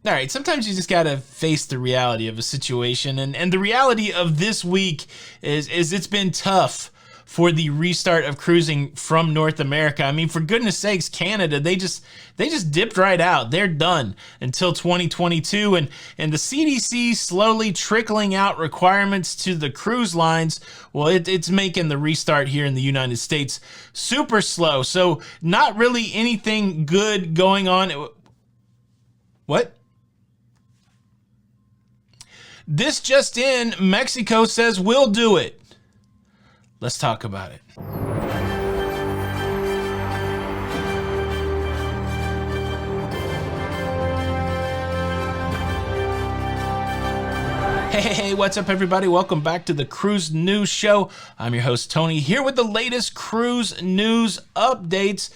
All right, sometimes you just gotta face the reality of a situation, and the reality of this week is it's been tough for the restart of cruising from North America. I mean, for goodness sakes, Canada, they just dipped right out. They're done until 2022, and the CDC slowly trickling out requirements to the cruise lines. Well, it's making the restart here in the United States super slow. So not really anything good going on. What? This just in, Mexico says we'll do it. Let's talk about it. Hey, what's up everybody? Welcome back to the Cruise News Show. I'm your host Tony, here with the latest cruise news updates.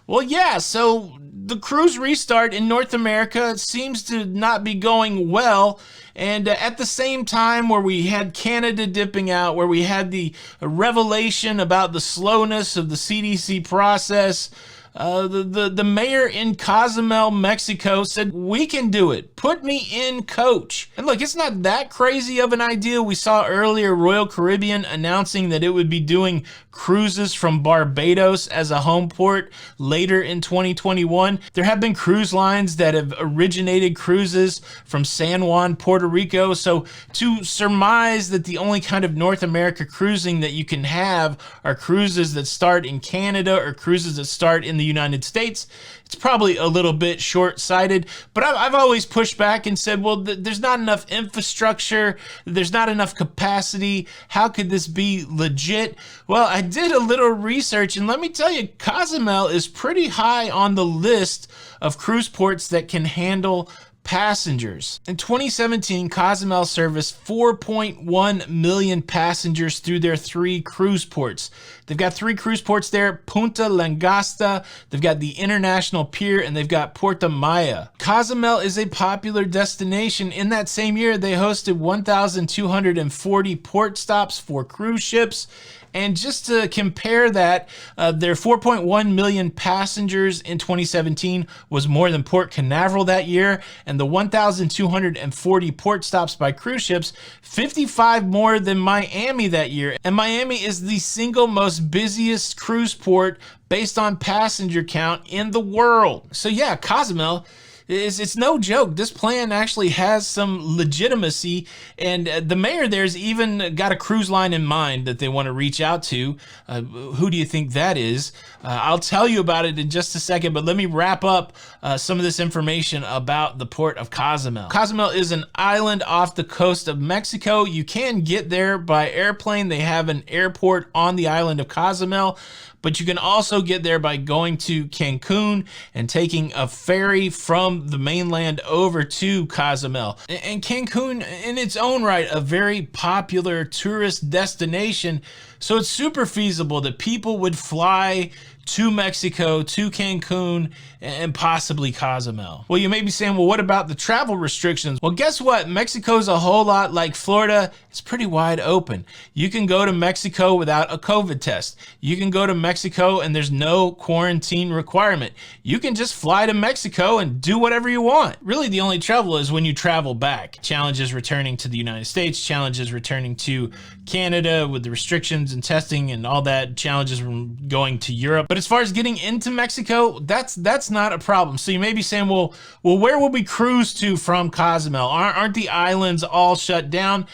Well, yeah, so the cruise restart in North America seems to not be going well. And at the same time where we had Canada dipping out, where we had the revelation about the slowness of the CDC process, the mayor in Cozumel, Mexico said, we can do it. Put me in, coach. And look, it's not that crazy of an idea. We saw earlier Royal Caribbean announcing that it would be doing cruises from Barbados as a home port later in 2021. There have been cruise lines that have originated cruises from San Juan, Puerto Rico. So to surmise that the only kind of North America cruising that you can have are cruises that start in Canada or cruises that start in the United States, it's probably a little bit short-sighted. But I've always pushed back and said, well, there's not enough infrastructure, there's not enough capacity. How could this be legit? Well, I did a little research, and let me tell you, Cozumel is pretty high on the list of cruise ports that can handle passengers. In 2017, Cozumel serviced 4.1 million passengers through their 3 cruise ports. They've got 3 cruise ports there: Punta Langasta, they've got the International Pier, and they've got Puerto Maya. Cozumel is a popular destination. In that same year, they hosted 1,240 port stops for cruise ships. And just to compare that, their 4.1 million passengers in 2017 was more than Port Canaveral that year, and the 1,240 port stops by cruise ships, 55 more than Miami that year. And Miami is the single most busiest cruise port based on passenger count in the world. So yeah, Cozumel, it's no joke. This plan actually has some legitimacy, and the mayor there's even got a cruise line in mind that they want to reach out to. Who do you think that is? I'll tell you about it in just a second, but let me wrap up some of this information about the port of Cozumel. Cozumel is an island off the coast of Mexico. You can get there by airplane. They have an airport on the island of Cozumel, but you can also get there by going to Cancun and taking a ferry from the mainland over to Cozumel. And Cancun, in its own right, a very popular tourist destination, so it's super feasible that people would fly to Mexico, to Cancun, and possibly Cozumel. Well, you may be saying, well, what about the travel restrictions? Well, guess what? Mexico's a whole lot like Florida. It's pretty wide open. You can go to Mexico without a COVID test. You can go to Mexico and there's no quarantine requirement. You can just fly to Mexico and do whatever you want. Really, the only trouble is when you travel back. Challenges returning to the United States, challenges returning to Canada with the restrictions and testing and all that, challenges from going to Europe. But as far as getting into Mexico, that's not a problem. So you may be saying, well, where will we cruise to from Cozumel? Aren't the islands all shut down?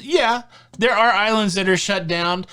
Yeah, there are islands that are shut down.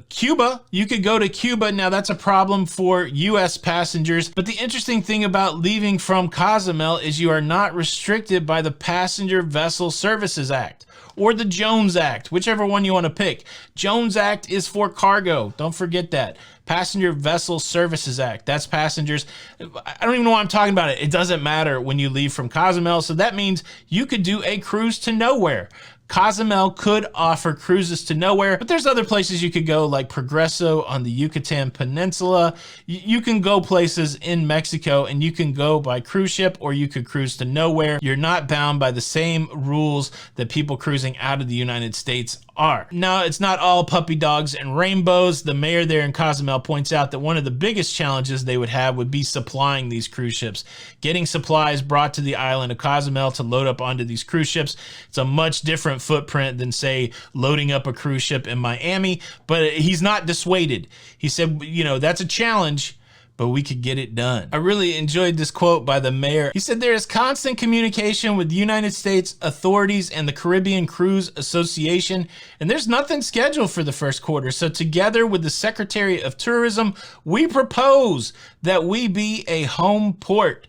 Cuba, you could go to Cuba. Now that's a problem for US passengers. But the interesting thing about leaving from Cozumel is you are not restricted by the Passenger Vessel Services Act or the Jones Act, whichever one you want to pick. Jones Act is for cargo. Don't forget that. Passenger Vessel Services Act, that's passengers. I don't even know why I'm talking about it. It doesn't matter when you leave from Cozumel. So that means you could do a cruise to nowhere. Cozumel could offer cruises to nowhere, but there's other places you could go, like Progreso on the Yucatan Peninsula. You can go places in Mexico, and you can go by cruise ship, or you could cruise to nowhere. You're not bound by the same rules that people cruising out of the United States are. Now, it's not all puppy dogs and rainbows. The mayor there in Cozumel points out that one of the biggest challenges they would have would be supplying these cruise ships. Getting supplies brought to the island of Cozumel to load up onto these cruise ships. It's a much different footprint than, say, loading up a cruise ship in Miami, but he's not dissuaded. He said, you know, that's a challenge, but we could get it done. I really enjoyed this quote by the mayor. He said, there is constant communication with the United States authorities and the Caribbean Cruise Association, and there's nothing scheduled for the first quarter. So together with the Secretary of Tourism, we propose that we be a home port.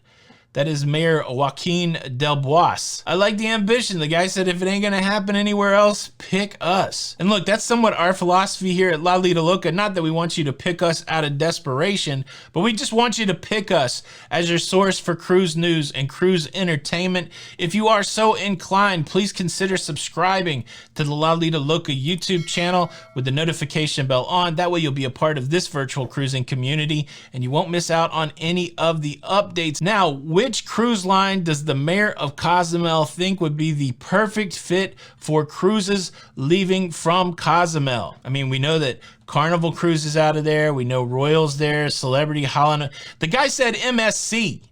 That is Mayor Joaquin Del Bois. I like the ambition. The guy said, if it ain't gonna happen anywhere else, pick us. And look, that's somewhat our philosophy here at Lido Loca. Not that we want you to pick us out of desperation, but we just want you to pick us as your source for cruise news and cruise entertainment. If you are so inclined, please consider subscribing to the Lido Loca YouTube channel with the notification bell on. That way you'll be a part of this virtual cruising community and you won't miss out on any of the updates. Now, which cruise line does the mayor of Cozumel think would be the perfect fit for cruises leaving from Cozumel? I mean, we know that Carnival Cruise is out of there. We know Royal's there, Celebrity, Holland. The guy said MSC.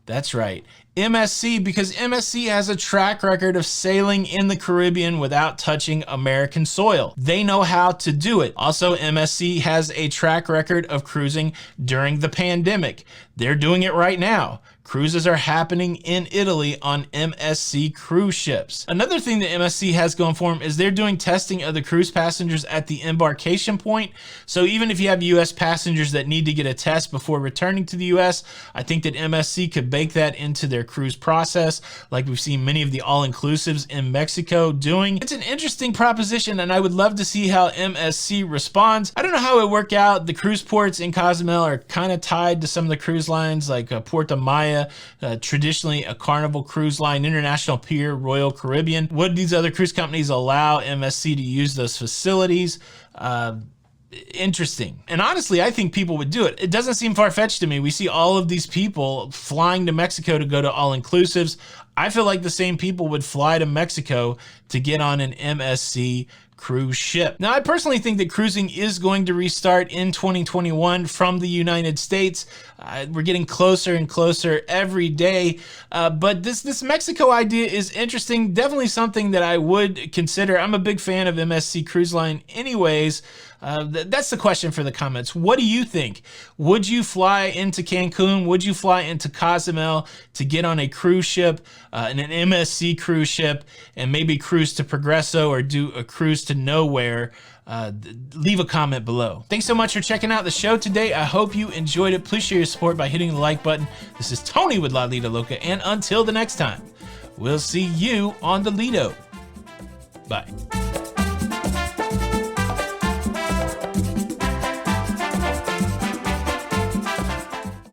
That's right. MSC, because MSC has a track record of sailing in the Caribbean without touching American soil. They know how to do it. Also, MSC has a track record of cruising during the pandemic. They're doing it right now. Cruises are happening in Italy on MSC cruise ships. Another thing that MSC has going for them is they're doing testing of the cruise passengers at the embarkation point. So even if you have US passengers that need to get a test before returning to the US, I think that MSC could bake that into their cruise process, like we've seen many of the all-inclusives in Mexico doing. It's an interesting proposition, and I would love to see how MSC responds. I don't know how it would work out. The cruise ports in Cozumel are kind of tied to some of the cruise lines, like Puerto Maya, traditionally a Carnival cruise line, International Pier, Royal Caribbean. Would these other cruise companies allow MSC to use those facilities? Interesting. And honestly, I think people would do it. It doesn't seem far-fetched to me. We see all of these people flying to Mexico to go to all-inclusives. I feel like the same people would fly to Mexico to get on an MSC cruise ship. Now, I personally think that cruising is going to restart in 2021 from the United States. We're getting closer and closer every day, but this Mexico idea is interesting. Definitely something that I would consider. I'm a big fan of MSC Cruise Line anyways. That's the question for the comments. What do you think? Would you fly into Cancun? Would you fly into Cozumel to get on a cruise ship, an MSC cruise ship, and maybe cruise to Progreso or do a cruise to nowhere? Leave a comment below. Thanks so much for checking out the show today. I hope you enjoyed it. Please share your support by hitting the like button. This is Tony with Lido Loca, and until the next time, we'll see you on the Lido. Bye.